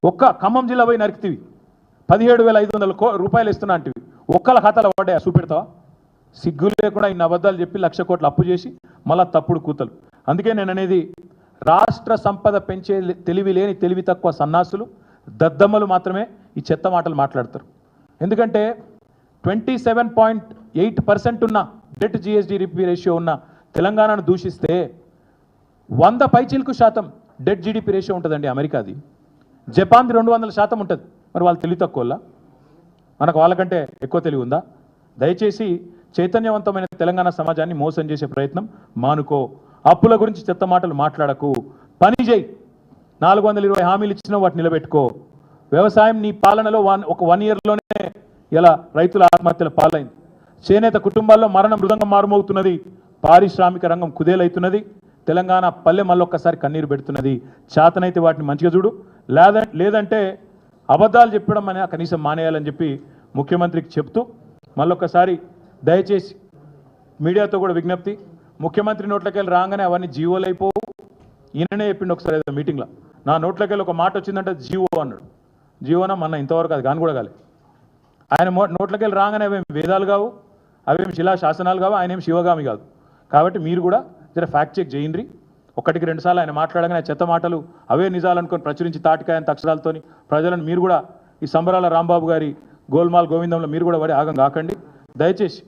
ఒక్క ఖమ్మం జిల్లా పోయి నరికితివి 17,500 రూపాయలు ఇస్తున్నా అంటివి. ఒక్కల ఖాతాలో పడ్డాయా చూపెడతావా? సిగ్గు లేకుండా ఇన్ని అబద్ధాలు చెప్పి 1,00,000 కోట్లు అప్పు చేసి మళ్ళా తప్పుడు కూతలు. అందుకే నేను అనేది రాష్ట్ర సంపద పెంచే తెలివి లేని తెలివి తక్కువ సన్నాసులు దద్దమ్మలు మాత్రమే ఈ చెత్త మాటలు మాట్లాడతారు. ఎందుకంటే 27.8% ఉన్న డెట్ GSDP రేషియో ఉన్న తెలంగాణను దూషిస్తే 100 పైచిలకు శాతం డెట్ GDP రేషియో ఉంటుందండి అమెరికాది. జపాన్ది 200% ఉంటుంది. మరి వాళ్ళు తెలివి తక్కువలా? మనకు వాళ్ళకంటే ఎక్కువ తెలివి ఉందా? దయచేసి చైతన్యవంతమైన తెలంగాణ సమాజాన్ని మోసం చేసే ప్రయత్నం మానుకో. అప్పుల గురించి చెత్త మాటలు మాట్లాడకు. పని చేయి. 420 హామీలు ఇచ్చినా వాటిని నిలబెట్టుకో. వ్యవసాయం నీ పాలనలో ఒక 1 ఇయర్లోనే ఇలా రైతుల ఆత్మహత్యల పాలైంది. చేనేత కుటుంబాల్లో మరణ మృదంగం మారుమవుతున్నది. పారిశ్రామిక రంగం కుదేలవుతున్నది. తెలంగాణ పల్లె మళ్ళొక్కసారి కన్నీరు పెడుతున్నది. చేతనైతే వాటిని మంచిగా చూడు, లేదంటే అబద్ధాలు చెప్పడం అనే కనీసం మానేయాలని చెప్పి ముఖ్యమంత్రికి చెప్తూ మళ్ళొక్కసారి దయచేసి మీడియాతో కూడా విజ్ఞప్తి, ముఖ్యమంత్రి నోట్లకెళ్ళి రాగానే అవన్నీ జీవోలు అయిపోవు. ఈయననే చెప్పిండు ఒకసారి ఏదో మీటింగ్లో, నా నోట్లకెళ్ళి ఒక మాట వచ్చిందంటే జీవో అన్నాడు. జీవోనా మన ఇంతవరకు అది కాని కూడా కాలే. ఆయన నోట్లకెళ్ళి రాగానే అవేం వేదాలు కావు, అవేం శిలా శాసనాలు కావు, ఆయన ఏం శివగామి కాదు. కాబట్టి మీరు కూడా జర ఫ్యాక్ట్ చెక్ చేయండి. 1-2 సార్లు ఆయన మాట్లాడగానే చెత్త మాటలు అవే నిజాలు అనుకొని ప్రచురించి తాటికాయంత అక్షరాలతోని ప్రజలను మీరు కూడా ఈ సంబరాల రాంబాబు గారి గోల్మాల్ గోవిందంలో మీరు కూడా పడి ఆగం కాకండి. దయచేసి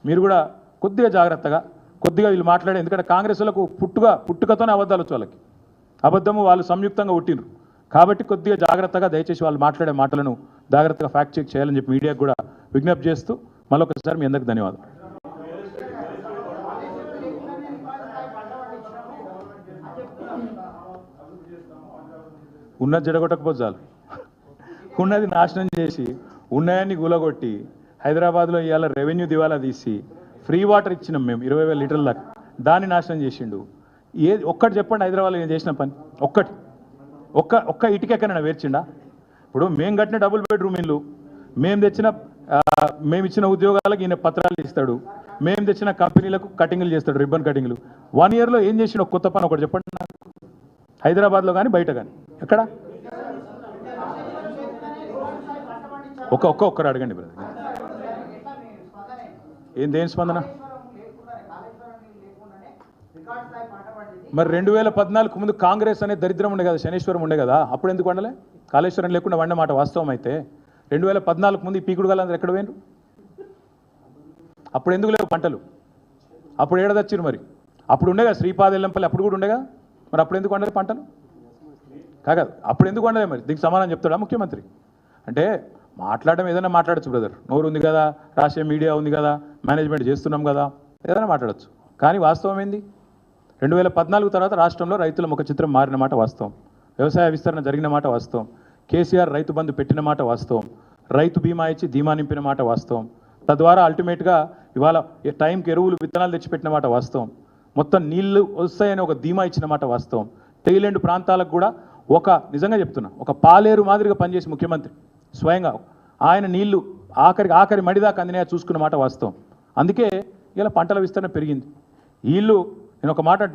మీరు కూడా కొద్దిగా జాగ్రత్తగా కొద్దిగా వీళ్ళు మాట్లాడే, ఎందుకంటే కాంగ్రెస్లకు పుట్టుకతోనే అబద్ధాలు వచ్చి వాళ్ళకి అబద్ధము వాళ్ళు సంయుక్తంగా ఉట్టినరు. కాబట్టి కొద్దిగా జాగ్రత్తగా దయచేసి వాళ్ళు మాట్లాడే మాటలను జాగ్రత్తగా ఫ్యాక్ట్ చెక్ చేయాలని చెప్పి మీడియాకు కూడా విజ్ఞప్తి చేస్తూ మళ్ళొకసారి మీ అందరికీ ధన్యవాదాలు. ఉన్నది జడగొట్టకపోతే చాలు, ఉన్నది నాశనం చేసి ఉన్నాయన్ని గులగొట్టి హైదరాబాద్లో ఇవాళ రెవెన్యూ దివాలా తీసి ఫ్రీ వాటర్ ఇచ్చినాం మేము 20,000 లీటర్ల దాకా, దాన్ని నాశనం చేసిండు. ఒక్కటి చెప్పండి హైదరాబాద్లో నేను చేసిన పని ఒక్క ఇటుకెక్కనైనా వేర్చిండా? ఇప్పుడు మేము కట్టిన డబుల్ బెడ్రూమ్ ఇల్లు, మేము ఇచ్చిన ఉద్యోగాలకు ఈయన పత్రాలు ఇస్తాడు, మేము తెచ్చిన కంపెనీలకు కటింగ్లు చేస్తాడు, రిబ్బన్ కటింగ్లు. 1 ఇయర్లో ఏం చేసిన కొత్త పని ఒకటి చెప్పండి నాకు, హైదరాబాద్లో కానీ బయట కానీ ఎక్కడ? ఒక్కరు అడగండి బ్రదర్. దేని స్పందన? మరి 2014 ముందు కాంగ్రెస్ అనే దరిద్రం ఉండే కదా, శనేశ్వరం ఉండే కదా, అప్పుడు ఎందుకు వండలే? కాళేశ్వరం లేకుండా వండే మాట వాస్తవం అయితే 2014 ముందు ఈ పీకుడు గాలందరూ ఎక్కడ పోయినరు? అప్పుడు ఎందుకు లేవు పంటలు? అప్పుడు ఏడదచ్చిరు మరి? అప్పుడు ఉండేగా శ్రీపాద ఎల్లంపల్లి, అప్పుడు కూడా ఉండేగా. మరి అప్పుడు ఎందుకు వండలే పంటలు? కాదు, అప్పుడు ఎందుకు వండలే? మరి దీనికి సమాధానం చెప్తాడా ముఖ్యమంత్రి? అంటే మాట్లాడడం ఏదైనా మాట్లాడచ్చు బ్రదర్, నోరు ఉంది కదా, రాష్ట్రీయ మీడియా ఉంది కదా, మేనేజ్మెంట్ చేస్తున్నాం కదా, ఏదైనా మాట్లాడచ్చు. కానీ వాస్తవం ఏంది? 2014 తర్వాత రాష్ట్రంలో రైతుల ముఖ చిత్రం మారిన మాట వాస్తవం, వ్యవసాయ విస్తరణ జరిగిన మాట వాస్తవం, కేసీఆర్ రైతు బంధు పెట్టిన మాట వాస్తవం, రైతు బీమా ఇచ్చి ధీమా నింపిన మాట వాస్తవం, తద్వారా అల్టిమేట్గా ఇవాళ టైంకి ఎరువులు విత్తనాలు తెచ్చిపెట్టిన మాట వాస్తవం, మొత్తం నీళ్లు వస్తాయని ఒక ధీమా ఇచ్చిన మాట వాస్తవం, టైలెండ్ ప్రాంతాలకు కూడా నిజంగా చెప్తున్నా ఒక పాలేరు మాదిరిగా పనిచేసి ముఖ్యమంత్రి స్వయంగా ఆయన నీళ్లు ఆఖరి మడిదాకా అందినాయా చూసుకున్న మాట వాస్తవం. అందుకే ఇలా పంటల విస్తరణ పెరిగింది. వీళ్ళు నేను ఒక మాట అంటున్నా,